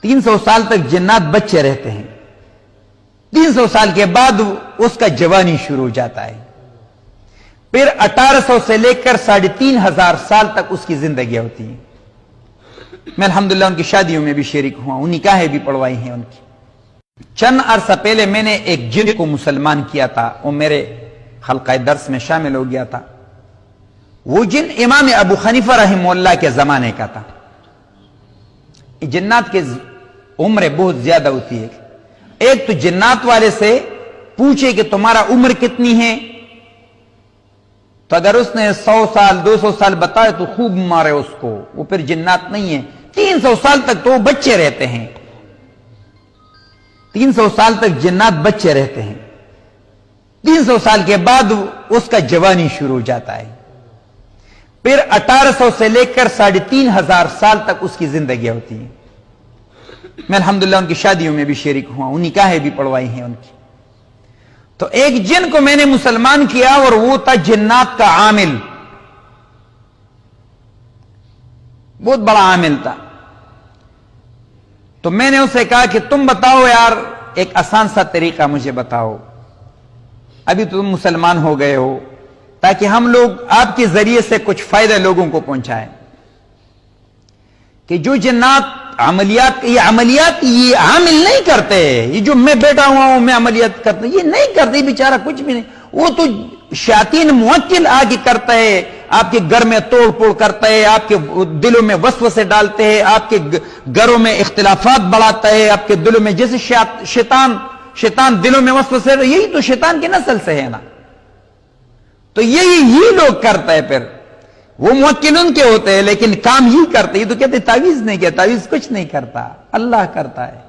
300 साल तक जिन्नात बच्चे रहते हैं, 300 साल के बाद उसका जवानी शुरू हो जाता है, फिर 1800 से लेकर 3500 साल तक उसकी जिंदगी होती है। मैं अल्हम्दुलिल्लाह उनकी शादियों में भी शरीक हुआ, उन निकाहें भी पढ़वाई हैं उनकी। चंद अरसा पहले मैंने एक जिन को मुसलमान किया था, वो मेरे हल्का दर्स में शामिल हो गया था। वो जिन इमाम अबू हनीफा रहमहुल्लाह के जमाने का था। जिन्नात की उम्र बहुत ज्यादा होती है। एक तो जिन्नात वाले से पूछे कि तुम्हारा उम्र कितनी है, तो अगर उसने 100 साल 200 साल बताए तो खूब मारे उसको, वो फिर जिन्नात नहीं है। 300 साल तक तो वो बच्चे रहते हैं, 300 साल तक जिन्नात बच्चे रहते हैं, 300 साल के बाद उसका जवानी शुरू हो जाता है, फिर 1800 से लेकर 3500 साल तक उसकी जिंदगी होती है। मैं अल्हम्दुलिल्लाह उनकी शादियों में भी शरीक हुआ, उन निकाहें भी पढ़वाई हैं उनकी। तो एक जिन को मैंने मुसलमान किया और वो था जिन्नात का आमिल, बहुत बड़ा आमिल था। तो मैंने उसे कहा कि तुम बताओ यार, एक आसान सा तरीका मुझे बताओ, अभी तुम मुसलमान हो गए हो, ताकि हम लोग आपके जरिए से कुछ फायदा लोगों को पहुंचाएं। कि जो जिन्नात अमलियात, ये अमलियात ये आमिल नहीं करते, ये जो मैं बैठा हुआ हूं मैं अमलियात करता, ये नहीं करते बेचारा, कुछ भी नहीं। वो तो शातीन मुवक्किल आगे करता है, आपके घर में तोड़ फोड़ करता है, आपके दिलों में वसवसे डालते हैं, आपके घरों में इख्तिलाफात बढ़ाता है, आपके दिलों में जैसे शैतान दिलों में वसवसे, यही तो शैतान की नस्ल से है ना। तो यही लोग करता है। फिर वो मुवक्किल उनके होते हैं, लेकिन काम ही करते हैं। तो कहते तावीज नहीं किया, तावीज कुछ नहीं करता, अल्लाह करता है।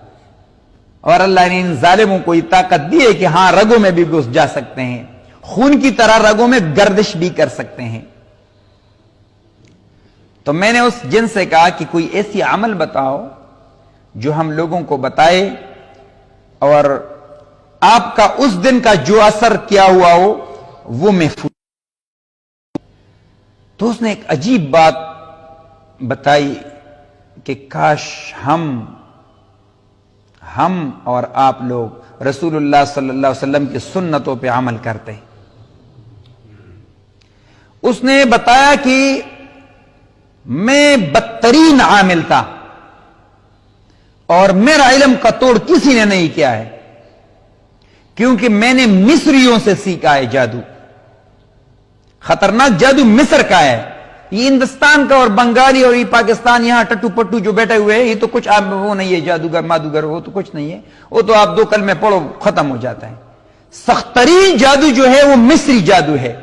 और अल्लाह ने इन जालिमों को ये ताकत दी है कि हां रगों में भी घुस जा सकते हैं, खून की तरह रगों में गर्दिश भी कर सकते हैं। तो मैंने उस जिन से कहा कि कोई ऐसी अमल बताओ जो हम लोगों को बताए और आपका उस दिन का जो असर किया हुआ हो वो महफूज। तो उसने एक अजीब बात बताई कि काश हम और आप लोग रसूलुल्लाह सल्लल्लाहु अलैहि वसल्लम की सुन्नतों पे अमल करते। उसने बताया कि मैं बदतरीन आमिल था और मेरा इल्म का तोड़ किसी ने नहीं किया है, क्योंकि मैंने मिस्रियों से सीखा है जादू। खतरनाक जादू मिस्र का है, ये हिंदुस्तान का और बंगाली और ये पाकिस्तान यहां टट्टू पट्टू जो बैठे हुए हैं, ये तो कुछ आप वो नहीं है, जादूगर मादूगर वो तो कुछ नहीं है, वो तो आप 2 कलमे पढ़ो खत्म हो जाता है। सख्तरीन जादू जो है वो मिस्री जादू है।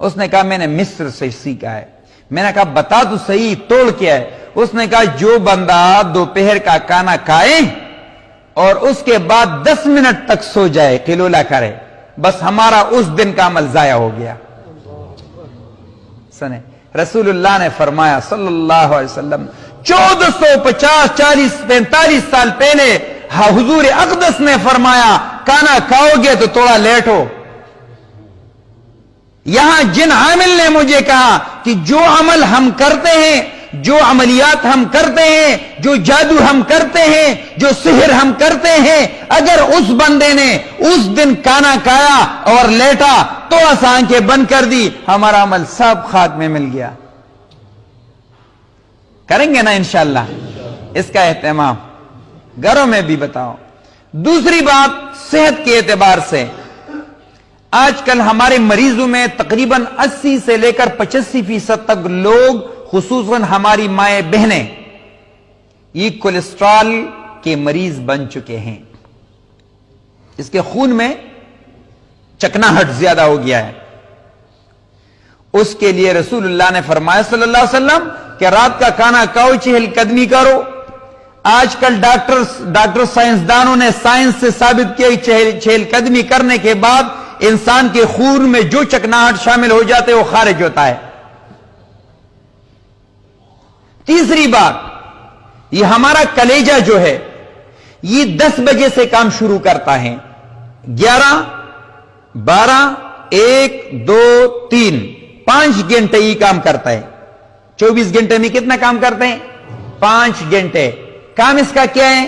उसने कहा मैंने मिस्र से सीखा है। मैंने कहा बता तो सही, तोड़ क्या है? उसने कहा जो बंदा दोपहर का खाना खाए और उसके बाद 10 मिनट तक सो जाए, किलोला करे, बस हमारा उस दिन का अमल जाया हो गया। सुने, रसूलुल्लाह ने फरमाया सल्लल्लाहु अलैहि वसल्लम 1450 40 45 साल पहले हुजूर अक़दस ने फरमाया खाना खाओगे तो थोड़ा लेट हो। यहां जिन आमिल ने मुझे कहा कि जो अमल हम करते हैं, जो अमलियात हम करते हैं, जो जादू हम करते हैं, जो सिहर हम करते हैं, अगर उस बंदे ने उस दिन खाना खाया और लेटा, थोड़ा सा आंखें बंद कर दी, हमारा अमल सब खाक में मिल गया। करेंगे ना इंशाअल्लाह इसका एहतमाम, घरों में भी बताओ। दूसरी बात, सेहत के एतबार से आजकल हमारे मरीजों में तकरीबन 80 से लेकर 85% तक लोग, खुसूसन हमारी माएं बहनें, ये कोलेस्ट्रॉल के मरीज बन चुके हैं। इसके खून में चकनाहट ज्यादा हो गया है। उसके लिए रसूलुल्लाह ने फरमाया सल्लल्लाहु अलैहि वसल्लम कि रात का खाना खाओ, चहलकदमी करो। आजकल डॉक्टर साइंसदानों ने साइंस से साबित किया चहलकदमी करने के बाद इंसान के खून में जो चकनाहट शामिल हो जाते वो खारिज होता है। तीसरी बात, ये हमारा कलेजा जो है ये 10 बजे से काम शुरू करता है, 11 12 1 2 3 5 घंटे ये काम करता है। 24 घंटे में कितना काम करते हैं? 5 घंटे। کام اس کا کیا ہے؟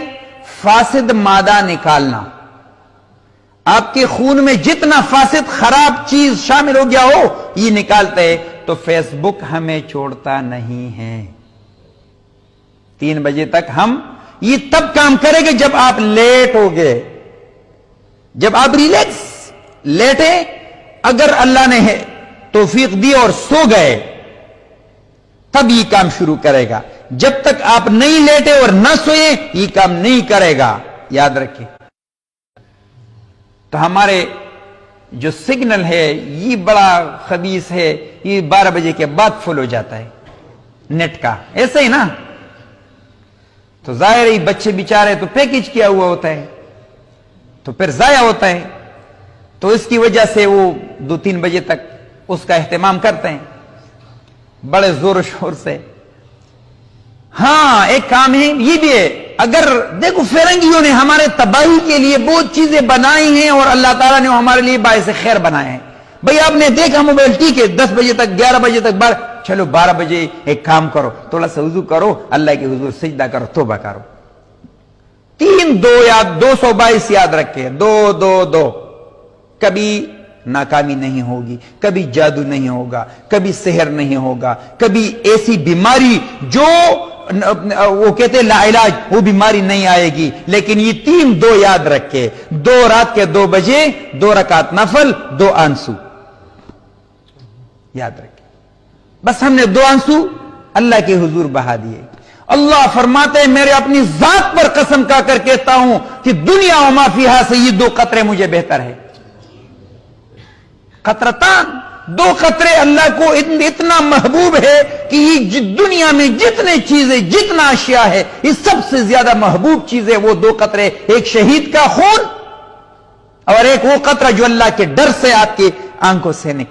فاسد مادہ نکالنا. آپ کے خون میں جتنا فاسد خراب چیز شامل ہو گیا ہو یہ نکالتے ہیں. تو فیس بک ہمیں چھوڑتا نہیں ہے. 3 بجے تک ہم یہ تب کام کریں گے جب آپ لیٹ ہو گئے، جب آپ ریلیکس لیٹے، اگر اللہ نے توفیق دی اور سو گئے تب یہ کام شروع کرے گا. جب تک آپ نہیں لیٹے اور نہ سوئے یہ کام نہیں کرے گا، یاد رکھیں. تو ہمارے جو سگنل ہے یہ بڑا خبیث ہے، یہ 12 بجے کے بعد فل ہو جاتا ہے نیٹ کا، ایسا ہی نا. تو ظاہر ہی بچے بیچارے تو پیکج کیا ہوا ہوتا ہے تو پھر ضائع ہوتا ہے. تو اس کی وجہ سے وہ 2-3 بجے تک اس کا اہتمام کرتے ہیں بڑے زور و شور سے. ہاں ایک کام ہے یہ بھی ہے. اگر دیکھو فرنگیوں نے ہمارے تباہی کے لیے بہت چیزیں بنائی ہیں اور اللہ تعالیٰ نے ہمارے لیے باعث خیر بنائے ہیں. بھئی آپ نے دیکھا موبائل ٹھیک ہے 10 بجے تک 11 بجے تک چلو 12 بجے ایک کام کرو، تھوڑا سا وضو کرو، اللہ کے حضور سجدہ کرو، توبہ کرو. 222 یاد رکھے، 2 کبھی ناکامی نہیں ہوگی، کبھی جادو نہیں ہوگا، کبھی سحر نہیں ہوگا، کبھی ایسی بیماری جو وہ کہتے ہیں لا علاج، وہ بیماری نہیں آئے گی. لیکن یہ 2 یاد رکھے، 2 رات کے 2 بجے 2 رکعت نفل، 2 آنسو یاد رکھے. بس ہم نے 2 آنسو اللہ کے حضور بہا دیے. اللہ فرماتے ہیں میرے اپنی ذات پر قسم کھا کر کہتا ہوں کہ دنیا و ما فیہا سے یہ 2 قطرے مجھے بہتر ہے. قطرتان، 2 قطرے اللہ کو اتنا محبوب ہے کہ یہ دنیا میں جتنے چیزیں، جتنا اشیاء ہے، یہ سب سے زیادہ محبوب چیز ہے وہ 2 قطرے. ایک شہید کا خون اور ایک وہ قطرہ جو اللہ کے ڈر سے آپ کی آنکھوں سے نکلے.